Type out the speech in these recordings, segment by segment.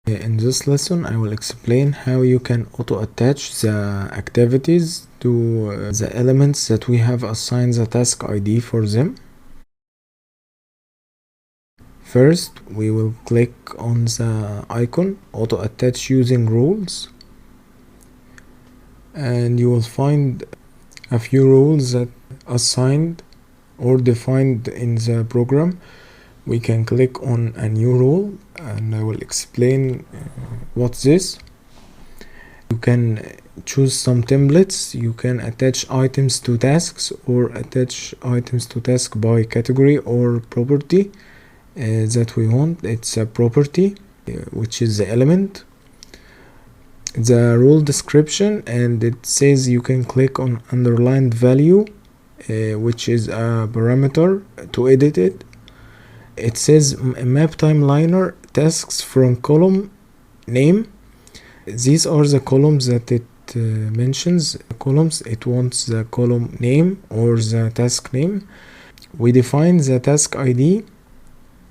In this lesson, I will explain how you can auto-attach the activities to the elements that we have assigned the task ID for them. First, we will click on the icon auto-attach using rules, and you will find a few rules that assigned or defined in the program. We can click on a new rule and I will explain what's this. You can choose some templates. You can attach items to tasks or attach items to task by category or property that we want. It's a property which is the element, the rule description, and it says you can click on underlined value which is a parameter to edit it. It says map timeliner tasks from column name. These are the columns that it mentions. Columns, it wants the column name or the task name. We define the task ID,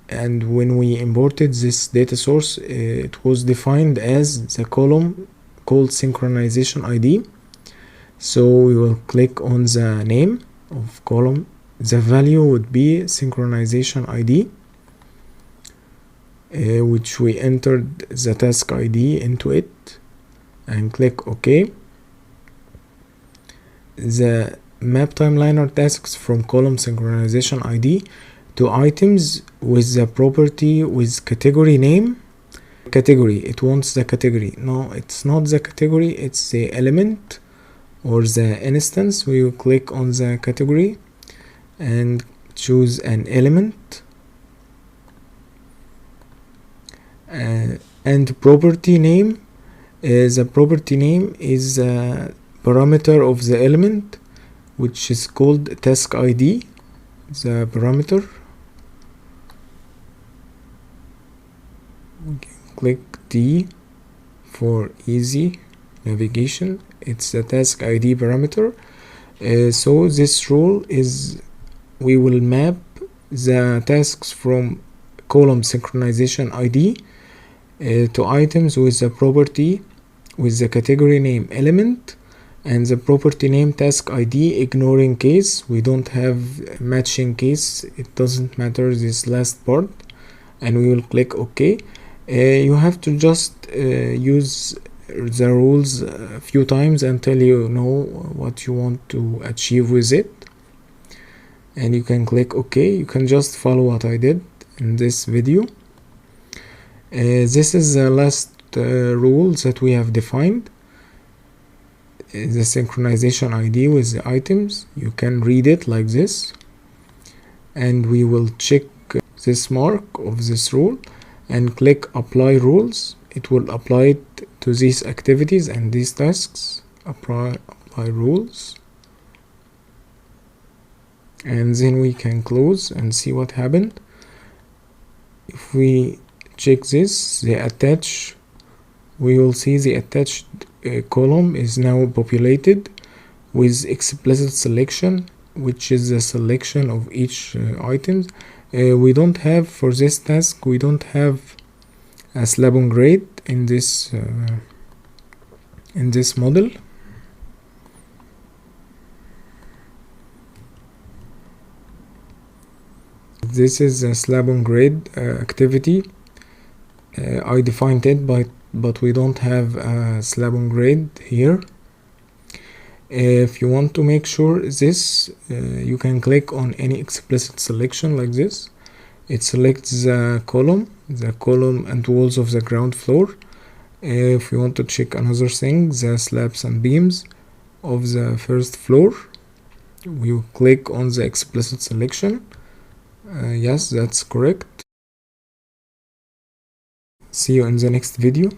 and when we imported this data source, it was defined as the column called synchronization ID. So we will click on the name of column. The value would be synchronization ID, which we entered the task ID into it, and click OK. The map timeliner tasks from column synchronization ID to items with the property with category name. Category, it wants the category. No, it's not the category, it's the element or the instance. We will click on the category and choose an element, and property name. The property name is a parameter of the element which is called task ID, the parameter. We can click D for easy navigation. It's the task ID parameter. So this rule is we will map the tasks from column synchronization ID to items with the property with the category name element and the property name task ID, ignoring case. We don't have matching case, it doesn't matter this last part, and we will click OK. You have to just use the rules a few times until you know what you want to achieve with it, and you can click OK. You can just follow what I did in this video. This is the last rule that we have defined, the synchronization ID with the items. You can read it like this, and we will check this mark of this rule and click apply rules. It will apply it to these activities and these tasks. Apply rules, and then we can close and see what happened. If we check this, the attach, we will see the attached column is now populated with explicit selection, which is the selection of each item. We don't have, for this task, we don't have a slab on grade in this model. This is a slab on grade activity. I defined it, but we don't have a slab on grade here. If you want to make sure this, you can click on any explicit selection like this. It selects the column and walls of the ground floor. If you want to check another thing, the slabs and beams of the first floor, we will click on the explicit selection. Yes, that's correct. See you in the next video.